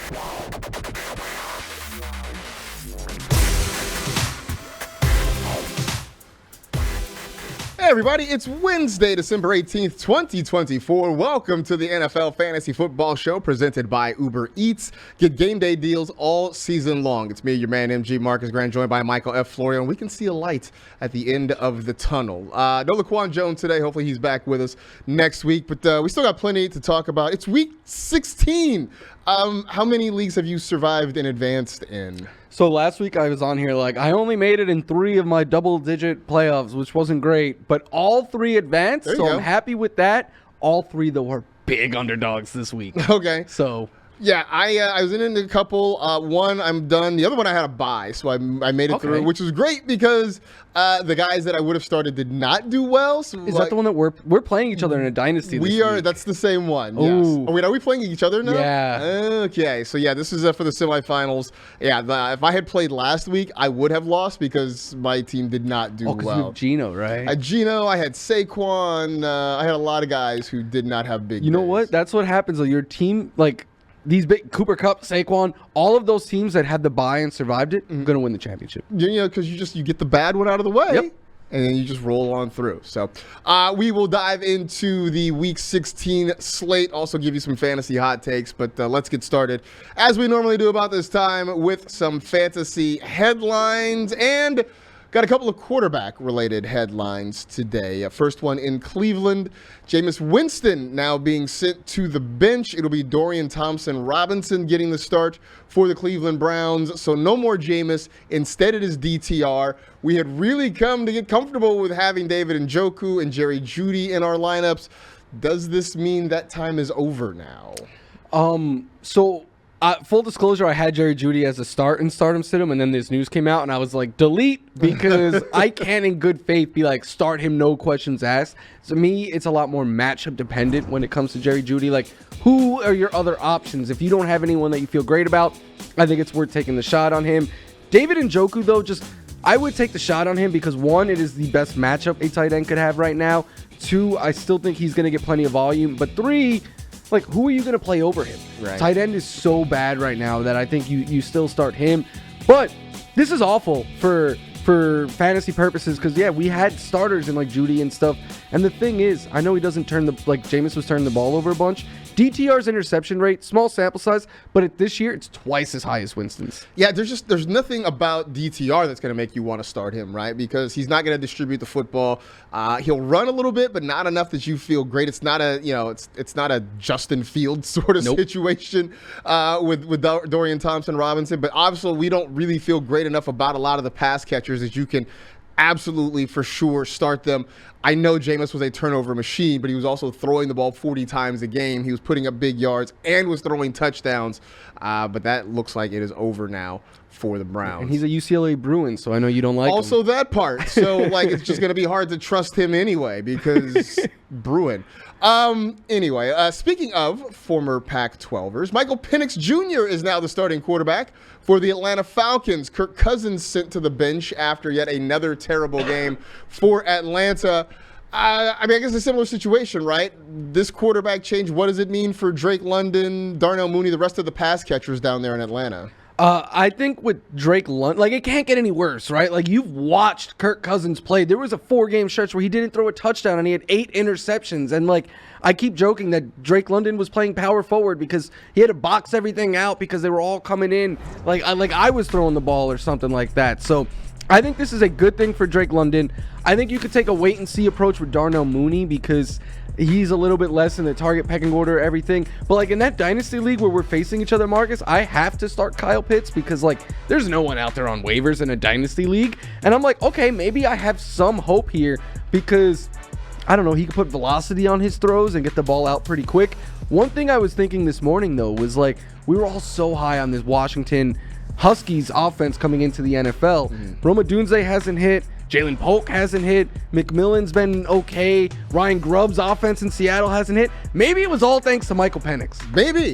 Hey everybody, it's Wednesday, December 18th, 2024. Welcome to the NFL Fantasy Football Show presented by Uber Eats. Get game day deals all season long. It's me, your man, MG Marcus Grant, joined by Michael F. Florio, and we can see a light at the end of the tunnel. No Laquan Jones today. Hopefully he's back with us next week, but we still got plenty to talk about. It's week 16. How many leagues have you survived and advanced in? So last week I was on here I only made it in 3 of my double-digit playoffs, which wasn't great, but all 3 advanced, so I'm happy with that. All 3, though, were big underdogs this week. Okay. So... yeah, I was in a couple. One, I'm done. The other one, I had a bye, so I made it through, which was great because the guys that I would have started did not do well. So is that the one that we're playing each other in a dynasty? We are. That's the same one. Yes. Oh, wait, are we playing each other now? Yeah. Okay. So yeah, this is for the semifinals. Yeah. If I had played last week, I would have lost because my team did not do well. Because you have Geno, right? I had Geno. I had Saquon. I had a lot of guys who did not have big. You know what? That's what happens. Your team, these big Cooper Kupp, Saquon, all of those teams that had the bye and survived it, going to win the championship. You know, because you get the bad one out of the way. Yep. And then you just roll on through. So we will dive into the Week 16 slate, also give you some fantasy hot takes. But let's get started, as we normally do about this time, with some fantasy headlines. And got a couple of quarterback-related headlines today. First one in Cleveland, Jameis Winston now being sent to the bench. It'll be Dorian Thompson-Robinson getting the start for the Cleveland Browns. So no more Jameis. Instead, it is DTR. We had really come to get comfortable with having David Njoku and Jerry Jeudy in our lineups. Does this mean that time is over now? Full disclosure, I had Jerry Jeudy as a start and start him, sit him, and then this news came out, and I was like, delete, because I can't in good faith be like, start him, no questions asked. To me, it's a lot more matchup dependent when it comes to Jerry Jeudy. Who are your other options? If you don't have anyone that you feel great about, I think it's worth taking the shot on him. David Njoku, though, I would take the shot on him because, 1, it is the best matchup a tight end could have right now. 2, I still think he's going to get plenty of volume. But 3, who are you going to play over him? Right. Tight end is so bad right now that I think you still start him. But this is awful for fantasy purposes because, we had starters in Jeudy and stuff. And the thing is, I know he doesn't turn Jameis was turning the ball over a bunch. DTR's interception rate, small sample size, but this year it's twice as high as Winston's. Yeah, there's nothing about DTR that's going to make you want to start him, right? Because he's not going to distribute the football. He'll run a little bit, but not enough that you feel great. It's not it's not a Justin Fields sort of situation with Dorian Thompson-Robinson. But obviously, we don't really feel great enough about a lot of the pass catchers that you can absolutely for sure start them. I know Jameis was a turnover machine, but he was also throwing the ball 40 times a game. He was putting up big yards and was throwing touchdowns. But that looks like it is over now for the Browns. And he's a UCLA Bruin, so I know you don't like him. Also that part. So it's just going to be hard to trust him anyway because Bruin. Anyway, speaking of former Pac-12ers, Michael Penix Jr. is now the starting quarterback for the Atlanta Falcons. Kirk Cousins sent to the bench after yet another terrible game for Atlanta. I guess a similar situation, right? This quarterback change, what does it mean for Drake London, Darnell Mooney, the rest of the pass catchers down there in Atlanta? I think with Drake London, it can't get any worse, right? You've watched Kirk Cousins play. There was a 4-game stretch where he didn't throw a touchdown and he had 8 interceptions. And I keep joking that Drake London was playing power forward because he had to box everything out because they were all coming in. I was throwing the ball or something like that. So I think this is a good thing for Drake London. I think you could take a wait and see approach with Darnell Mooney because he's a little bit less in the target pecking order, everything. But in that dynasty league where we're facing each other, Marcus, I have to start Kyle Pitts because there's no one out there on waivers in a dynasty league. And I'm okay, maybe I have some hope here because I don't know, he could put velocity on his throws and get the ball out pretty quick. One thing I was thinking this morning though was we were all so high on this Washington Huskies offense coming into the NFL. Rome Odunze hasn't hit. Jalen Polk hasn't hit. McMillan's been okay. Ryan Grubb's offense in Seattle hasn't hit. Maybe it was all thanks to Michael Penix.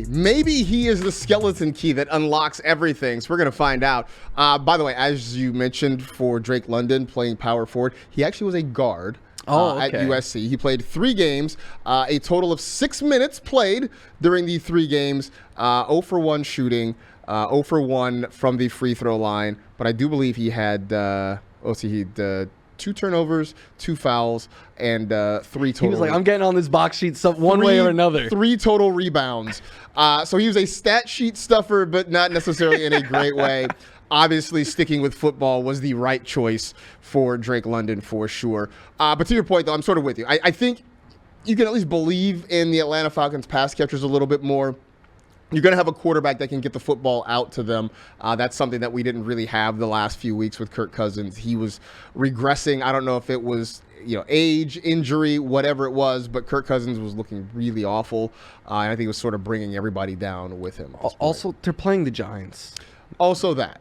Maybe he is the skeleton key that unlocks everything. So we're going to find out. By the way, as you mentioned, for Drake London playing power forward, he actually was a guard at USC. He played 3 games, a total of 6 minutes played during the 3 games, 0 for 1 shooting, 0 for 1 from the free throw line. But I do believe he had, 2 turnovers, 2 fouls, and 3 total. He was like, I'm getting on this box sheet one way or another. 3 total rebounds. So he was a stat sheet stuffer, but not necessarily in a great way. Obviously, sticking with football was the right choice for Drake London for sure. But to your point, though, I'm sort of with you. I think you can at least believe in the Atlanta Falcons pass catchers a little bit more. You're going to have a quarterback that can get the football out to them. That's something that we didn't really have the last few weeks with Kirk Cousins. He was regressing. I don't know if it was age, injury, whatever it was, but Kirk Cousins was looking really awful. And I think it was sort of bringing everybody down with him. Also, they're playing the Giants. Also that.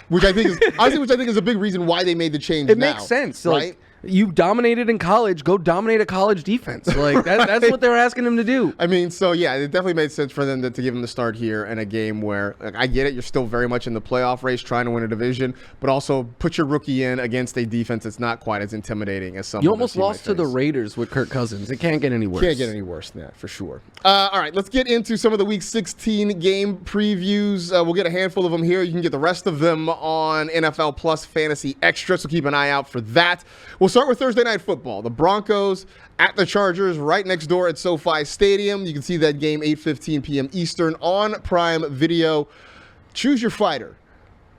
Which I think is a big reason why they made the change. It makes sense, right? Like, you dominated in college. Go dominate a college defense. Like that's what they were asking him to do. I mean, so yeah, it definitely made sense for them to give him the start here in a game where, like, I get it, you're still very much in the playoff race, trying to win a division, but also put your rookie in against a defense that's not quite as intimidating as some. You almost lost to the Raiders with Kirk Cousins. It can't get any worse. Can't get any worse than that for sure. All right, let's get into some of the Week 16 game previews. We'll get a handful of them here. You can get the rest of them on NFL Plus Fantasy Extra, so keep an eye out for that. We'll start with Thursday Night Football. The Broncos at the Chargers right next door at SoFi Stadium. You can see that game 8:15 p.m. Eastern on Prime Video. Choose your fighter.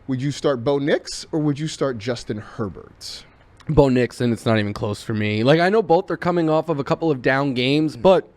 Would you start Bo Nix or would you start Justin Herbert? Bo Nix, and it's not even close for me. Like, I know both are coming off of a couple of down games, but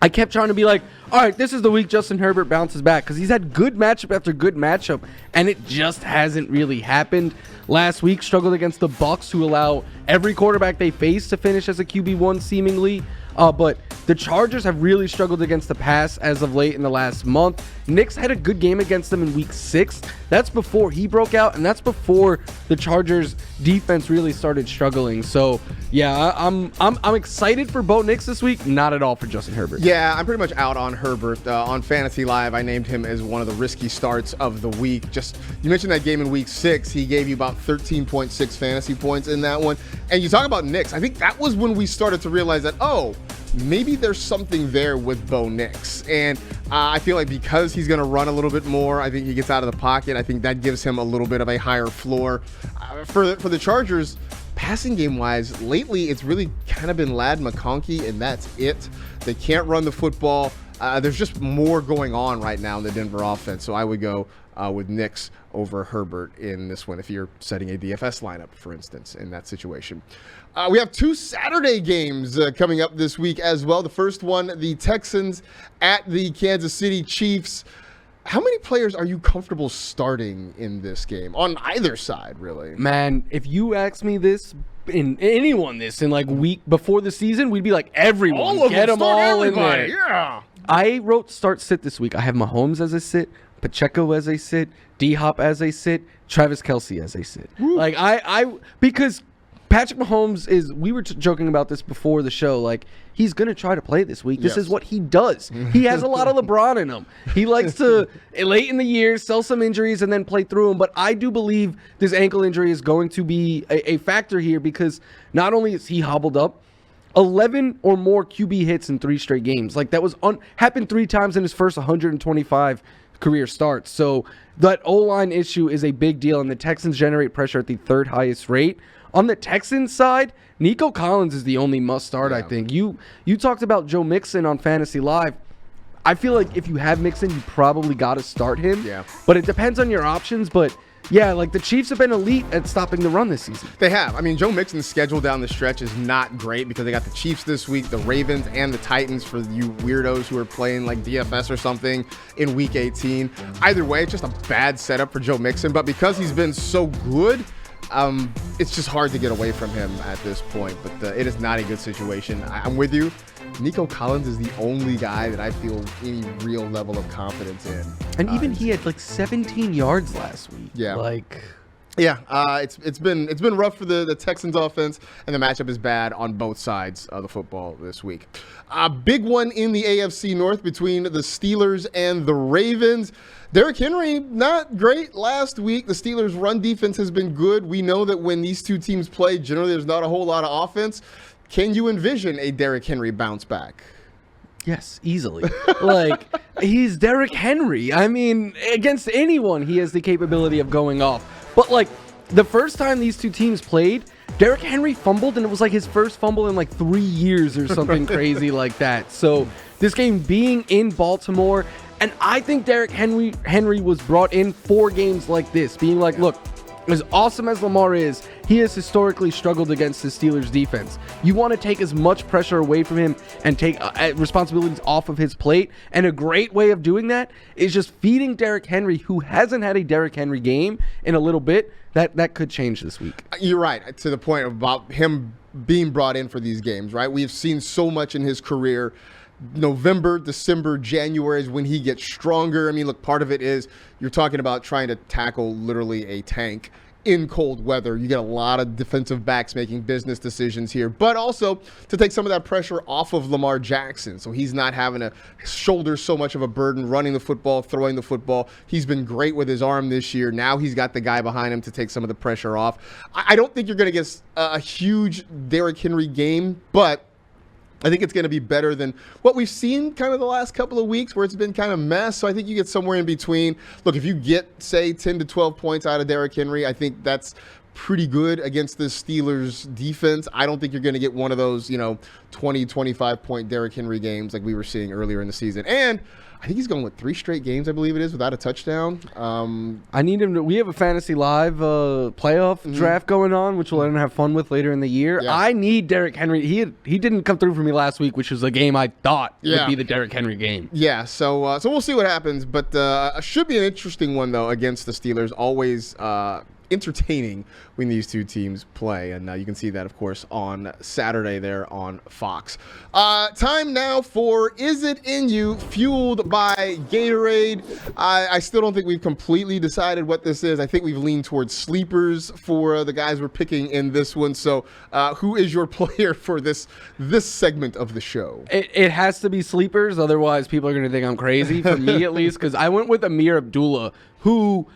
I kept trying to be like, all right, this is the week Justin Herbert bounces back, because he's had good matchup after good matchup, and it just hasn't really happened. Last week, struggled against the Bucs, who allow every quarterback they face to finish as a QB1 seemingly. But the Chargers have really struggled against the pass as of late in the last month. Nix had a good game against them in week 6. That's before he broke out, and that's before the Chargers defense really started struggling. So yeah, I'm excited for Bo Nix this week, not at all for Justin Herbert. Yeah, I'm pretty much out on Herbert. On Fantasy Live, I named him as one of the risky starts of the week. Just, you mentioned that game in week 6. He gave you about 13.6 fantasy points in that one. And you talk about Nix. I think that was when we started to realize that, maybe there's something there with Bo Nix. And I feel like because he's going to run a little bit more, I think he gets out of the pocket. I think that gives him a little bit of a higher floor. For the Chargers, passing game-wise, lately it's really kind of been Ladd McConkey, and that's it. They can't run the football. There's just more going on right now in the Denver offense. So I would go with Nix over Herbert in this one if you're setting a DFS lineup, for instance, in that situation. We have 2 Saturday games coming up this week as well. The first one, the Texans at the Kansas City Chiefs. How many players are you comfortable starting in this game on either side, really? Man, if you ask me this, in like week before the season, we'd be like, everyone, get them all in there. Yeah. I wrote start sit this week. I have Mahomes as a sit, Pacheco as a sit, D-Hop as a sit, Travis Kelce as a sit. Woo. Like because Patrick Mahomes is, we were joking about this before the show, like, he's going to try to play this week. This is what he does. He has a lot of LeBron in him. He likes to, late in the year, sell some injuries and then play through them. But I do believe this ankle injury is going to be a factor here, because not only is he hobbled up, 11 or more QB hits in 3 straight games. Like, that was happened 3 times in his first 125 career starts. So that O-line issue is a big deal, and the Texans generate pressure at the 3rd highest rate. On the Texans side, Nico Collins is the only must start, I think. You talked about Joe Mixon on Fantasy Live. I feel like if you have Mixon, you probably got to start him. Yeah. But it depends on your options. But yeah, like, the Chiefs have been elite at stopping the run this season. They have. I mean, Joe Mixon's schedule down the stretch is not great, because they got the Chiefs this week, the Ravens, and the Titans for you weirdos who are playing like DFS or something in week 18. Either way, it's just a bad setup for Joe Mixon. But because he's been so good, it's just hard to get away from him at this point. But it is not a good situation. I'm with you. Nico Collins is the only guy that I feel any real level of confidence in. And even he had like 17 yards last week. Yeah. It's been rough for the Texans offense, and the matchup is bad on both sides of the football this week. A big one in the AFC North between the Steelers and the Ravens. Derrick Henry, not great last week. The Steelers' run defense has been good. We know that when these two teams play, generally there's not a whole lot of offense. Can you envision a Derrick Henry bounce back? Yes, easily. Like, he's Derrick Henry. I mean, against anyone, he has the capability of going off. But, like, the first time these two teams played, Derrick Henry fumbled, and it was like his first fumble in like 3 years or something crazy like that. So, this game being in Baltimore, and I think Derrick Henry was brought in for games like this, being like, look, as awesome as Lamar is, he has historically struggled against the Steelers defense. You want to take as much pressure away from him and take responsibilities off of his plate. And a great way of doing that is just feeding Derrick Henry, who hasn't had a Derrick Henry game in a little bit. That could change this week. You're right, to the point about him being brought in for these games, right? We've seen so much in his career. November, December, January is when he gets stronger. I mean, look, part of it is you're talking about trying to tackle literally a tank in cold weather. You get a lot of defensive backs making business decisions here, but also to take some of that pressure off of Lamar Jackson. So he's not having to shoulder so much of a burden running the football, throwing the football. He's been great with his arm this year. Now he's got the guy behind him to take some of the pressure off. I don't think you're going to get a huge Derrick Henry game, but I think it's going to be better than what we've seen kind of the last couple of weeks where it's been kind of mess. So I think you get somewhere in between. Look, if you get, say, 10 to 12 points out of Derrick Henry, I think that's pretty good against the Steelers defense. I don't think you're going to get one of those, 20, 25-point Derrick Henry games like we were seeing earlier in the season. And I think he's going with 3 straight games, I believe it is, without a touchdown. I need him to. We have a Fantasy Live playoff draft going on, which we'll have fun with later in the year. Yeah. I need Derrick Henry. He didn't come through for me last week, which was a game I thought would be the Derrick Henry game. Yeah, so we'll see what happens. But should be an interesting one, though, against the Steelers. Always entertaining when these two teams play. And you can see that, of course, on Saturday there on Fox. Time now for Is It In You, fueled by Gatorade. I still don't think we've completely decided what this is. I think we've leaned towards sleepers for the guys we're picking in this one. So who is your player for this segment of the show? It has to be sleepers. Otherwise, people are going to think I'm crazy, for me at least, because I went with Amir Abdullah, who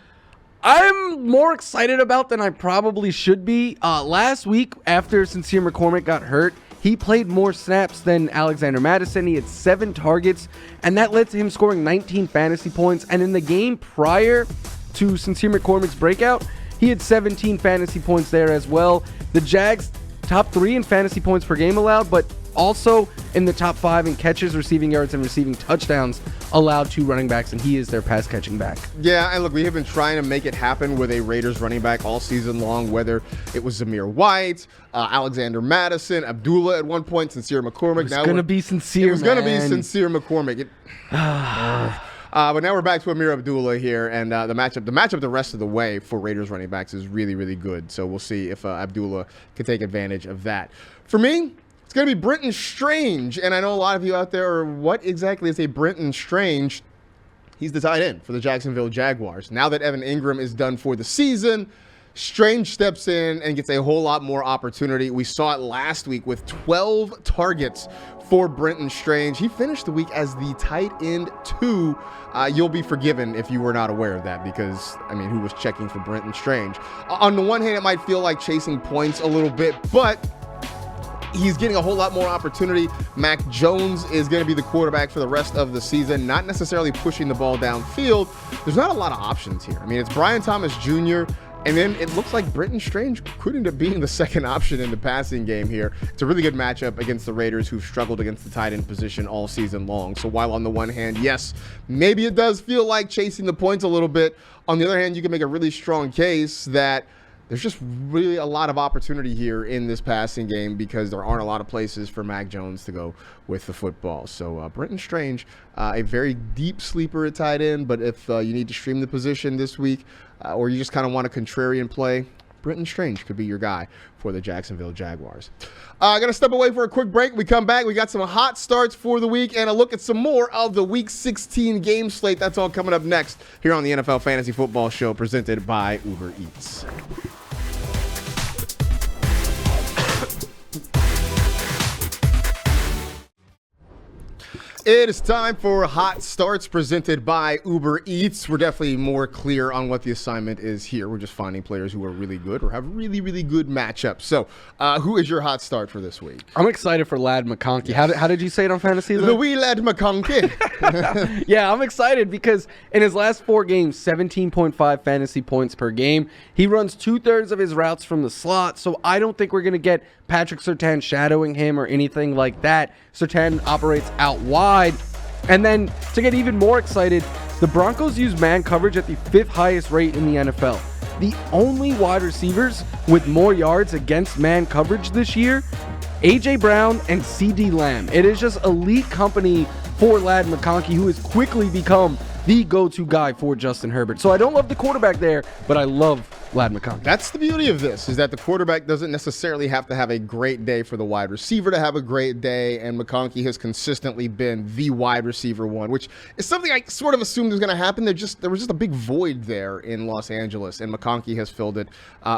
I'm more excited about than I probably should be. Last week, after Sincere McCormick got hurt, he played more snaps than Alexander Mattison. He had 7 targets, and that led to him scoring 19 fantasy points. And in the game prior to Sincere McCormick's breakout, he had 17 fantasy points there as well. The Jags, top 3 in fantasy points per game allowed, but also in the top 5 in catches, receiving yards, and receiving touchdowns allowed to running backs, and he is their pass catching back. Yeah, and look, we have been trying to make it happen with a Raiders running back all season long, whether it was Zamir White, Alexander Mattison, Abdullah at one point, Sincere McCormick. It was going to be Sincere, It was going to be Sincere McCormick. But now we're back to Amir Abdullah here, and the matchup the rest of the way for Raiders running backs is really, really good. So we'll see if Abdullah can take advantage of that. For me, it's going to be Brenton Strange, and I know a lot of you out there are, what exactly is a Brenton Strange? He's the tight end for the Jacksonville Jaguars. Now that Evan Ingram is done for the season, Strange steps in and gets a whole lot more opportunity. We saw it last week with 12 targets for Brenton Strange. He finished the week as the tight end 2. You'll be forgiven if you were not aware of that because, who was checking for Brenton Strange? On the one hand, it might feel like chasing points a little bit, but he's getting a whole lot more opportunity. Mac Jones is going to be the quarterback for the rest of the season, not necessarily pushing the ball downfield. There's not a lot of options here. It's Brian Thomas Jr., and then it looks like Brenton Strange could end up being the second option in the passing game here. It's a really good matchup against the Raiders, who've struggled against the tight end position all season long. So while on the one hand, yes, maybe it does feel like chasing the points a little bit, on the other hand, you can make a really strong case that there's just really a lot of opportunity here in this passing game because there aren't a lot of places for Mac Jones to go with the football. So Brenton Strange, a very deep sleeper at tight end, but if you need to stream the position this week or you just kind of want a contrarian play, Brenton Strange could be your guy for the Jacksonville Jaguars. I'm going to step away for a quick break. We come back. We got some hot starts for the week and a look at some more of the Week 16 game slate. That's all coming up next here on the NFL Fantasy Football Show presented by Uber Eats. It is time for Hot Starts presented by Uber Eats. We're definitely more clear on what the assignment is here. We're just finding players who are really good or have really, really good matchups. So, who is your hot start for this week? I'm excited for Ladd McConkey. Yes. How did you say it on Fantasy? The wee Ladd McConkey. Yeah, I'm excited because in his last 4 games, 17.5 fantasy points per game. He runs 2/3 of his routes from the slot, so I don't think we're going to get Patrick Surtain shadowing him or anything like that. Surtain operates out wide. And then to get even more excited, the Broncos use man coverage at the 5th highest rate in the NFL. The only wide receivers with more yards against man coverage this year, A.J. Brown and C.D. Lamb. It is just elite company for Ladd McConkey, who has quickly become the go-to guy for Justin Herbert. So I don't love the quarterback there, but I love Ladd McConkey. That's the beauty of this, is that the quarterback doesn't necessarily have to have a great day for the wide receiver to have a great day, and McConkey has consistently been the wide receiver one, which is something I sort of assumed was going to happen. There was just a big void there in Los Angeles, and McConkey has filled it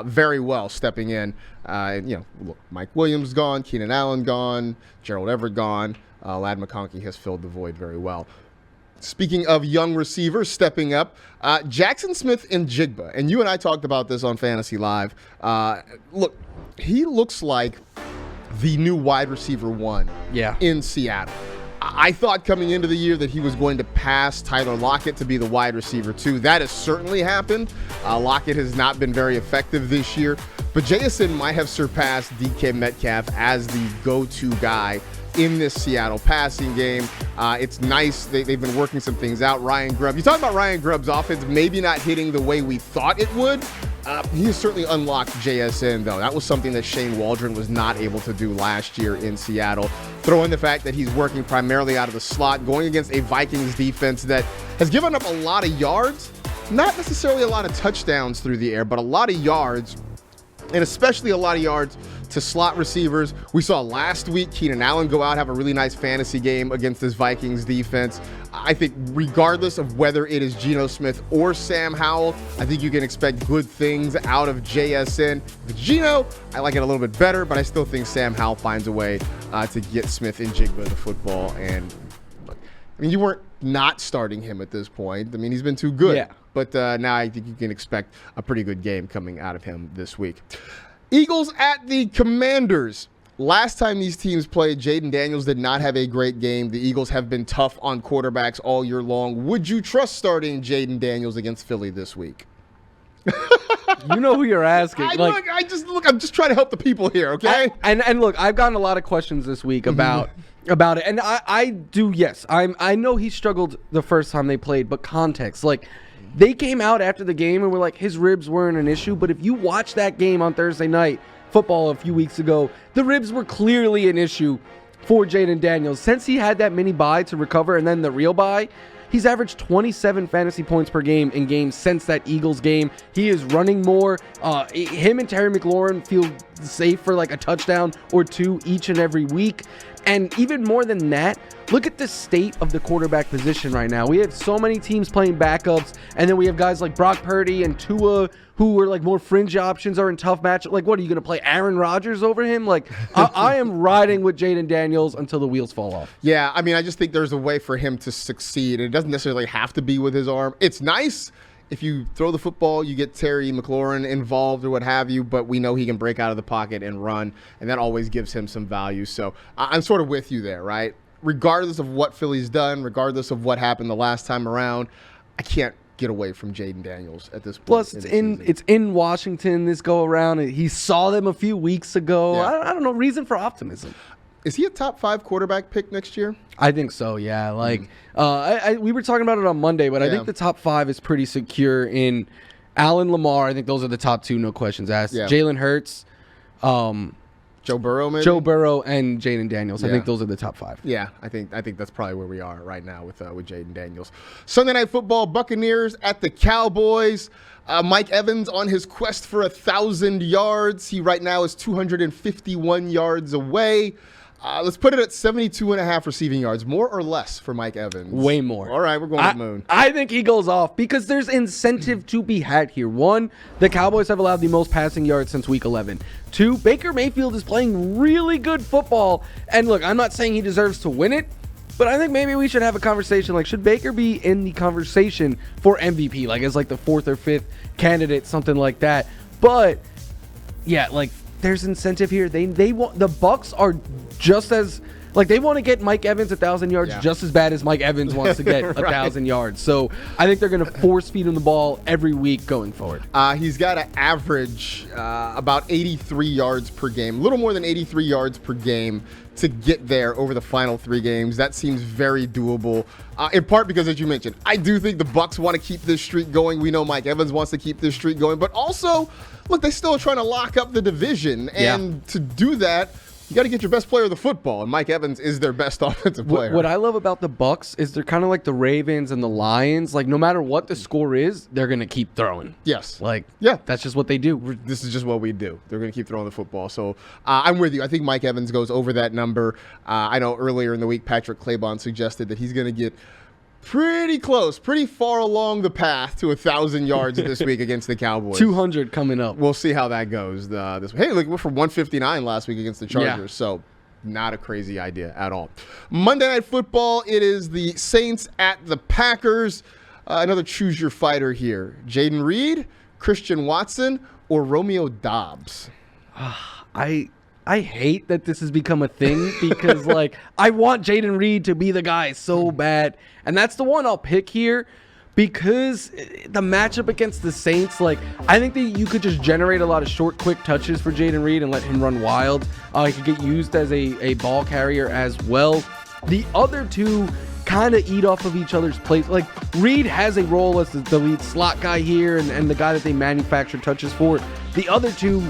very well, stepping in. Look, Mike Williams gone, Keenan Allen gone, Gerald Everett gone. Ladd McConkey has filled the void very well. Speaking of young receivers stepping up, Jackson Smith-Njigba, and you and I talked about this on Fantasy Live. Look, he looks like the new wide receiver one in Seattle. I thought coming into the year that he was going to pass Tyler Lockett to be the wide receiver too. That has certainly happened. Lockett has not been very effective this year, but JSN might have surpassed DK Metcalf as the go-to guy in this Seattle passing game. It's nice. They've been working some things out. Ryan Grubb. You talk about Ryan Grubb's offense maybe not hitting the way we thought it would. He has certainly unlocked JSN, though. That was something that Shane Waldron was not able to do last year in Seattle. Throw in the fact that he's working primarily out of the slot, going against a Vikings defense that has given up a lot of yards, not necessarily a lot of touchdowns through the air, but a lot of yards, and especially a lot of yards to slot receivers. We saw last week Keenan Allen go out, have a really nice fantasy game against this Vikings defense. I think regardless of whether it is Geno Smith or Sam Howell, I think you can expect good things out of JSN. With Geno, I like it a little bit better, but I still think Sam Howell finds a way to get Smith-Njigba the football. And I mean, you weren't not starting him at this point. I mean, he's been too good. Yeah. But now I think you can expect a pretty good game coming out of him this week. Eagles at the Commanders. Last time these teams played, Jayden Daniels did not have a great game. The Eagles have been tough on quarterbacks all year long. Would you trust starting Jayden Daniels against Philly this week? You know who you're asking. I'm just trying to help the people here, okay? And look, I've gotten a lot of questions this week about it, and I do. Yes, I know he struggled the first time they played, but context, like. They came out after the game and were like, his ribs weren't an issue. But if you watch that game on Thursday night football a few weeks ago, the ribs were clearly an issue for Jayden Daniels. Since he had that mini bye to recover and then the real bye, he's averaged 27 fantasy points per game in games since that Eagles game. He is running more. Him and Terry McLaurin feel safe for like a touchdown or two each and every week. And even more than that, look at the state of the quarterback position right now. We have so many teams playing backups, and then we have guys like Brock Purdy and Tua who are like more fringe options, are in tough matchups. Like, what are you going to play Aaron Rodgers over him? Like, I am riding with Jayden Daniels until the wheels fall off. Yeah, I mean, I just think there's a way for him to succeed. It doesn't necessarily have to be with his arm. It's nice if you throw the football, you get Terry McLaurin involved or what have you, but we know he can break out of the pocket and run, and that always gives him some value. So I'm sort of with you there, right? Regardless of what Philly's done, regardless of what happened the last time around, I can't get away from Jayden Daniels at this point. Plus, it's in Washington this go around. He saw them a few weeks ago. Yeah. I don't know, reason for optimism. Is he a top 5 quarterback pick next year? I think so, yeah. Like, we were talking about it on Monday, but I think the top 5 is pretty secure in Allen, Lamar. I think those are the top 2, no questions asked. Yeah. Jalen Hurts, Joe Burrow, maybe? Joe Burrow and Jayden Daniels. I think those are the top 5. Yeah, I think that's probably where we are right now with Jayden Daniels. Sunday Night Football, Buccaneers at the Cowboys. Mike Evans on his quest for 1,000 yards. He right now is 251 yards away. Let's put it at 72.5 receiving yards. More or less for Mike Evans? Way more. All right, we're going to the moon. I think he goes off because there's incentive to be had here. 1, the Cowboys have allowed the most passing yards since week 11. 2, Baker Mayfield is playing really good football. And look, I'm not saying he deserves to win it, But I think maybe we should have a conversation. Like, should Baker be in the conversation for MVP? Like, as like the 4th or 5th candidate, something like that. But yeah, like there's incentive here. They want, the Bucks are just as like, they want to get Mike Evans 1,000 yards just as bad as Mike Evans wants to get 1,000 yards. So I think they're going to force feed him the ball every week going forward. He's got to average about 83 yards per game, a little more than 83 yards per game to get there over the final 3 games. That seems very doable, in part because, as you mentioned, I do think the Bucks want to keep this streak going. We know Mike Evans wants to keep this streak going, but also, look, they're still trying to lock up the division, and to do that, you got to get your best player the football, and Mike Evans is their best offensive player. What I love about the Bucks is they're kind of like the Ravens and the Lions. Like, no matter what the score is, they're going to keep throwing. Yes. Like, yeah, that's just what they do. This is just what we do. They're going to keep throwing the football. So I'm with you. I think Mike Evans goes over that number. I know earlier in the week, Patrick Claybon suggested that he's going to get pretty close, pretty far along the path to 1,000 yards this week against the Cowboys. 200 coming up. We'll see how that goes this week. Hey, look, we're for 159 last week against the Chargers, so not a crazy idea at all. Monday Night Football, it is the Saints at the Packers. Another choose your fighter here. Jaden Reed, Christian Watson, or Romeo Doubs? I hate that this has become a thing because, like, I want Jaden Reed to be the guy so bad. And that's the one I'll pick here because the matchup against the Saints, like, I think that you could just generate a lot of short, quick touches for Jaden Reed and let him run wild. He could get used as a ball carrier as well. The other two kind of eat off of each other's plays. Like, Reed has a role as the lead slot guy here and the guy that they manufacture touches for. The other two,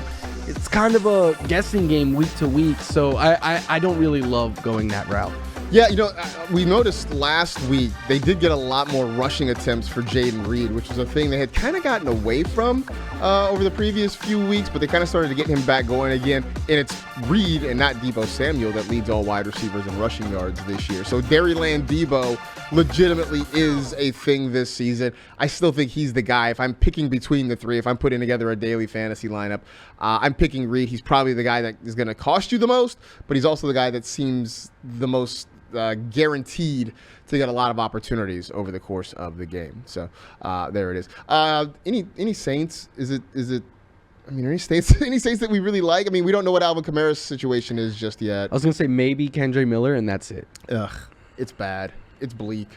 it's kind of a guessing game week to week, so I don't really love going that route. Yeah, you know, we noticed last week they did get a lot more rushing attempts for Jaden Reed, which was a thing they had kind of gotten away from over the previous few weeks, but they kind of started to get him back going again. And it's Reed and not Deebo Samuel that leads all wide receivers in rushing yards this year. So Dairyland Deebo legitimately is a thing this season. I still think he's the guy. If I'm picking between the three, if I'm putting together a daily fantasy lineup, I'm picking Reed. He's probably the guy that is going to cost you the most, but he's also the guy that seems the most guaranteed to get a lot of opportunities over the course of the game. So there it is. Any Saints? Is it? I mean, any Saints that we really like? I mean, we don't know what Alvin Kamara's situation is just yet. I was gonna say maybe Kendre Miller, and that's it. Ugh, it's bad. It's bleak.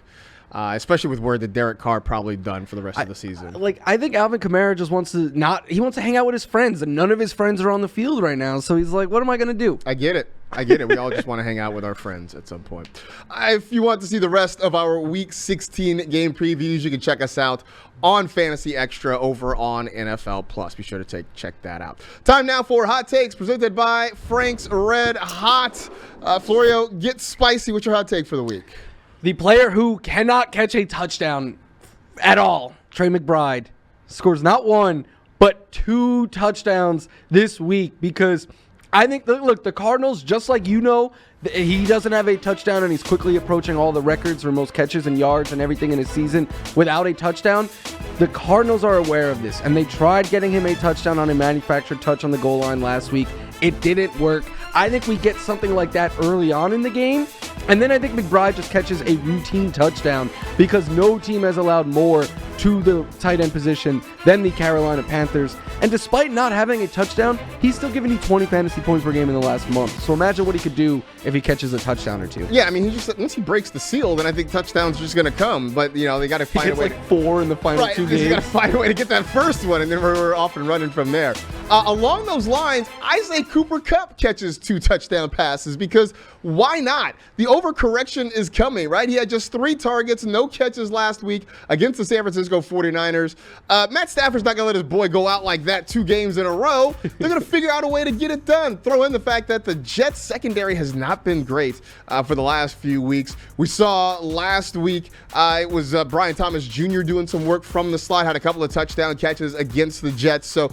Especially with word that Derek Carr probably done for the rest of the season. Like, I think Alvin Kamara just wants to he wants to hang out with his friends, and none of his friends are on the field right now. So he's like, what am I going to do? I get it. We all just want to hang out with our friends at some point. If you want to see the rest of our Week 16 game previews, you can check us out on Fantasy Extra over on NFL Plus. Be sure to check that out. Time now for Hot Takes presented by Frank's Red Hot. Florio, get spicy. What's your hot take for the week? The player who cannot catch a touchdown at all, Trey McBride, scores not 1, but 2 touchdowns this week because I think, look, the Cardinals, just like he doesn't have a touchdown and he's quickly approaching all the records for most catches and yards and everything in his season without a touchdown. The Cardinals are aware of this, and they tried getting him a touchdown on a manufactured touch on the goal line last week. It didn't work. I think we get something like that early on in the game, and then I think McBride just catches a routine touchdown because no team has allowed more to the tight end position than the Carolina Panthers. And despite not having a touchdown, he's still giving you 20 fantasy points per game in the last month. So imagine what he could do if he catches a touchdown or two. Yeah, I mean, once he breaks the seal, then I think touchdowns are just going to come. But, they got to find a way. Like 4 in the final 2 games. You got to find a way to get that first one, and then we're off and running from there. Along those lines, I say Cooper Kupp catches 2 touchdown passes because why not? The overcorrection is coming, right? He had just 3 targets, no catches last week against the San Francisco 49ers. Matt Stafford's not going to let his boy go out like that 2 games in a row. They're going to figure out a way to get it done. Throw in the fact that the Jets secondary has not been great for the last few weeks. We saw last week it was Brian Thomas Jr. doing some work from the slot, had a couple of touchdown catches against the Jets. So,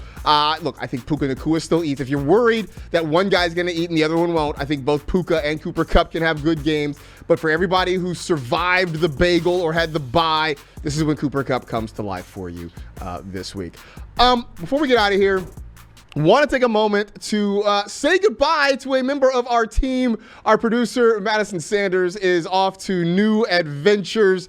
look, I think Puka Nacua still eats. If you're worried that one guy's going to eat and the other one won't, I think both Puka and Cooper Kupp can have good games. But for everybody who survived the bagel or had the bye, this is when Cooper Kupp comes to life for you this week. Before we get out of here, want to take a moment to say goodbye to a member of our team. Our producer, Madison Sanders, is off to new adventures.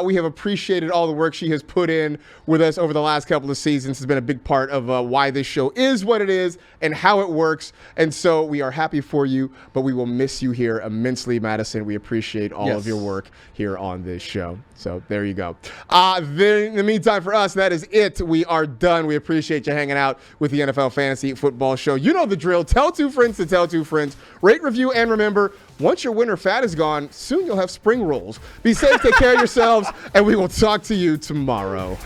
We have appreciated all the work she has put in with us over the last couple of seasons. It's been a big part of why this show is what it is and how it works. And so we are happy for you, but we will miss you here immensely, Madison. We appreciate all of your work here on this show. So there you go. Then in the meantime, for us, that is it. We are done. We appreciate you hanging out with the NFL Fantasy Football Show. You know the drill. Tell two friends to tell two friends. Rate, review, and remember, once your winter fat is gone, soon you'll have spring rolls. Be safe, take care of yourselves, and we will talk to you tomorrow.